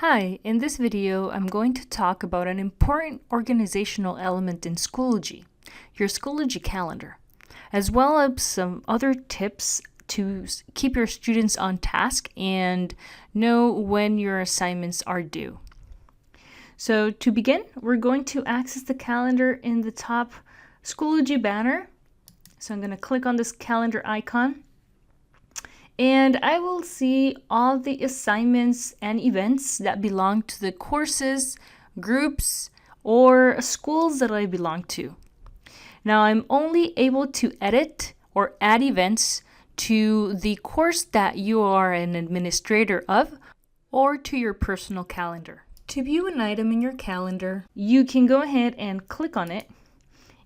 Hi, in this video, I'm going to talk about an important organizational element in Schoology, your Schoology calendar, as well as some other tips to keep your students on task and know when your assignments are due. So to begin, we're going to access the calendar in the top Schoology banner. So I'm going to click on this calendar icon. And I will see all the assignments and events that belong to the courses, groups, or schools that I belong to. Now I'm only able to edit or add events to the course that you are an administrator of or to your personal calendar. To view an item in your calendar, you can go ahead and click on it,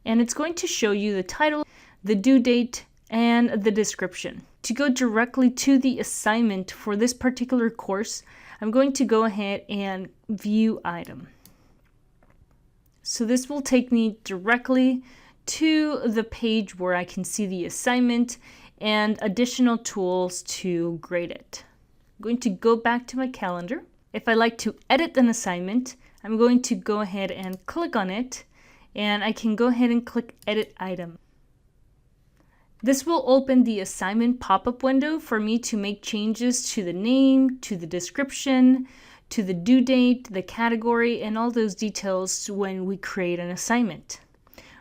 and it's going to show you the title, the due date, and the description. To go directly to the assignment for this particular course, I'm going to go ahead and view item. So this will take me directly to the page where I can see the assignment and additional tools to grade it. I'm going to go back to my calendar. If I like to edit an assignment, I'm going to go ahead and click on it, and I can go ahead and click Edit Item. This will open the assignment pop-up window for me to make changes to the name, to the description, to the due date, the category, and all those details when we create an assignment.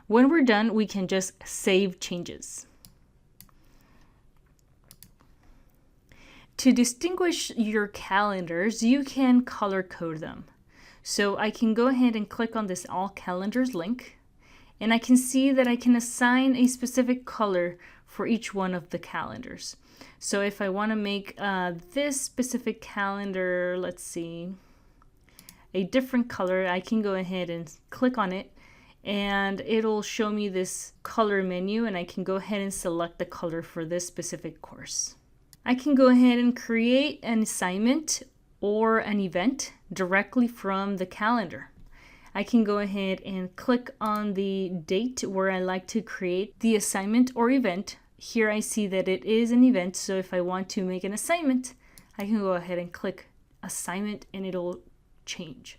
When we're done, we can just save changes. To distinguish your calendars, you can color code them. So I can go ahead and click on this All Calendars link, and I can see that I can assign a specific color for each one of the calendars. So if I want to make this specific calendar, let's see, a different color, I can go ahead and click on it, and it'll show me this color menu, and I can go ahead and select the color for this specific course. I can go ahead and create an assignment or an event directly from the calendar. I can go ahead and click on the date where I like to create the assignment or event. Here I see that it is an event, so if I want to make an assignment, I can go ahead and click assignment and it'll change.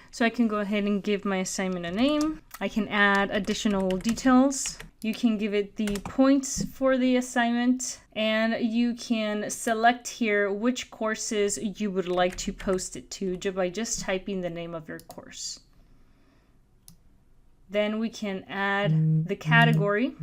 So I can go ahead and give my assignment a name. I can add additional details. You can give it the points for the assignment, and you can select here which courses you would like to post it to by just typing the name of your course. Then we can add the category.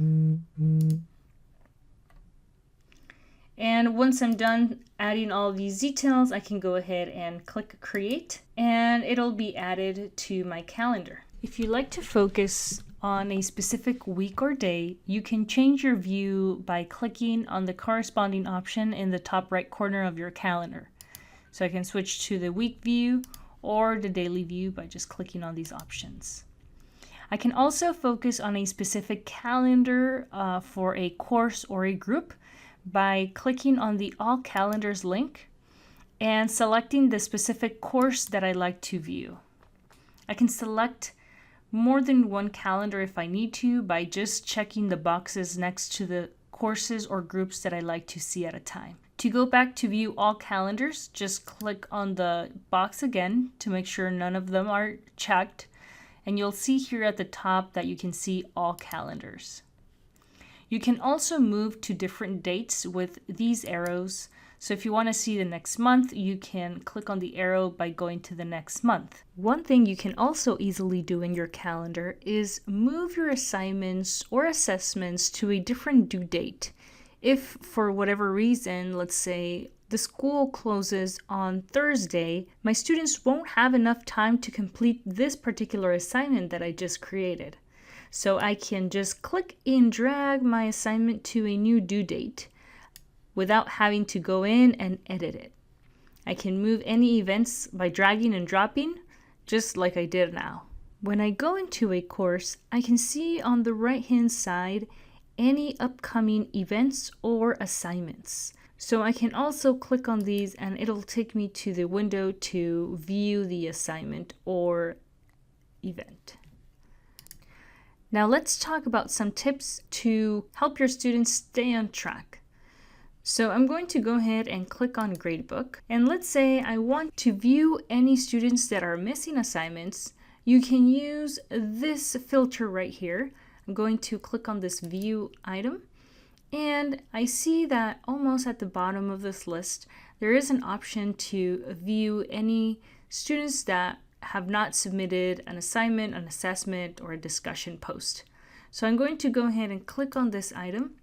And once I'm done adding all these details, I can go ahead and click Create, and it'll be added to my calendar. If you like to focus on a specific week or day, you can change your view by clicking on the corresponding option in the top right corner of your calendar. So I can switch to the week view or the daily view by just clicking on these options. I can also focus on a specific calendar for a course or a group by clicking on the All Calendars link and selecting the specific course that I like to view. I can select more than one calendar if I need to by just checking the boxes next to the courses or groups that I like to see at a time. To go back to view all calendars, just click on the box again to make sure none of them are checked. And you'll see here at the top that you can see all calendars. You can also move to different dates with these arrows. So if you want to see the next month, you can click on the arrow by going to the next month. One thing you can also easily do in your calendar is move your assignments or assessments to a different due date. If for whatever reason, let's say the school closes on Thursday, my students won't have enough time to complete this particular assignment that I just created. So I can just click and drag my assignment to a new due date without having to go in and edit it. I can move any events by dragging and dropping, just like I did now. When I go into a course, I can see on the right-hand side any upcoming events or assignments. So I can also click on these and it'll take me to the window to view the assignment or event. Now let's talk about some tips to help your students stay on track. So I'm going to go ahead and click on Gradebook. And let's say I want to view any students that are missing assignments. You can use this filter right here. I'm going to click on this view item. And I see that almost at the bottom of this list, there is an option to view any students that have not submitted an assignment, an assessment, or a discussion post. So I'm going to go ahead and click on this item.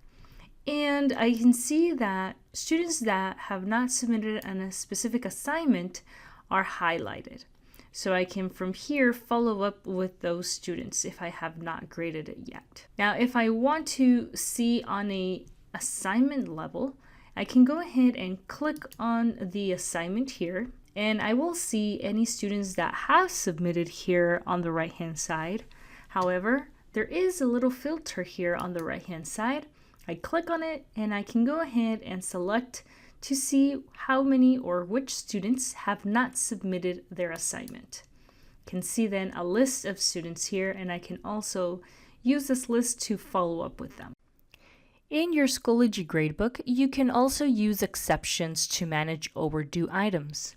And I can see that students that have not submitted a specific assignment are highlighted. So I can from here follow up with those students if I have not graded it yet. Now, if I want to see on a assignment level, I can go ahead and click on the assignment here, and I will see any students that have submitted here on the right hand side. However, there is a little filter here on the right hand side. I click on it and I can go ahead and select to see how many or which students have not submitted their assignment. I can see then a list of students here, and I can also use this list to follow up with them. In your Schoology gradebook, you can also use exceptions to manage overdue items.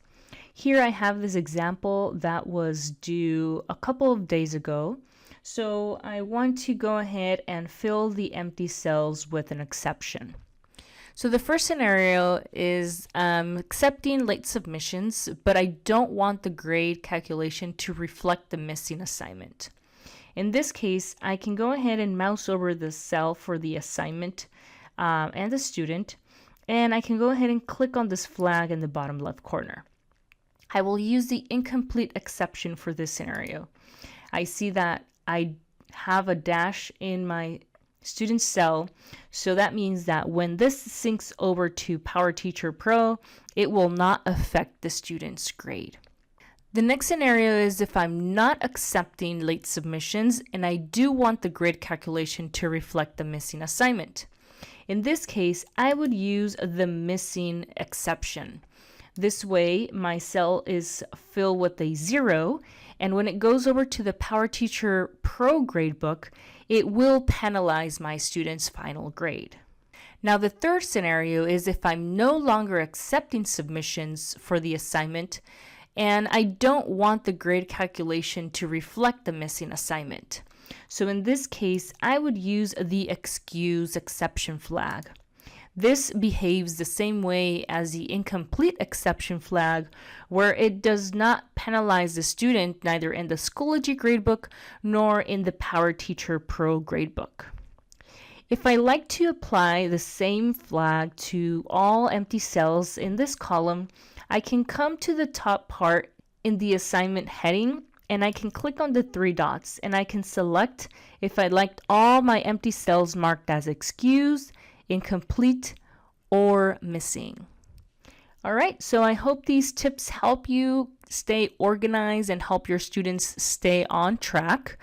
Here I have this example that was due a couple of days ago. So I want to go ahead and fill the empty cells with an exception. So the first scenario is accepting late submissions, but I don't want the grade calculation to reflect the missing assignment. In this case, I can go ahead and mouse over the cell for the assignment and the student, and I can go ahead and click on this flag in the bottom left corner. I will use the incomplete exception for this scenario. I see that I have a dash in my student cell, so that means that when this syncs over to PowerTeacher Pro, it will not affect the student's grade. The next scenario is if I'm not accepting late submissions and I do want the grade calculation to reflect the missing assignment. In this case, I would use the missing exception. This way, my cell is filled with a 0, and when it goes over to the PowerTeacher Pro gradebook, it will penalize my student's final grade. Now, the third scenario is if I'm no longer accepting submissions for the assignment, and I don't want the grade calculation to reflect the missing assignment. So in this case, I would use the excuse exception flag. This behaves the same way as the incomplete exception flag, where it does not penalize the student neither in the Schoology gradebook nor in the PowerTeacher Pro gradebook. If I like to apply the same flag to all empty cells in this column, I can come to the top part in the assignment heading, and I can click on the 3 dots, and I can select if I liked all my empty cells marked as excused, incomplete, or missing. All right, so I hope these tips help you stay organized and help your students stay on track.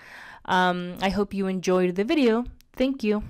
I hope you enjoyed the video. Thank you.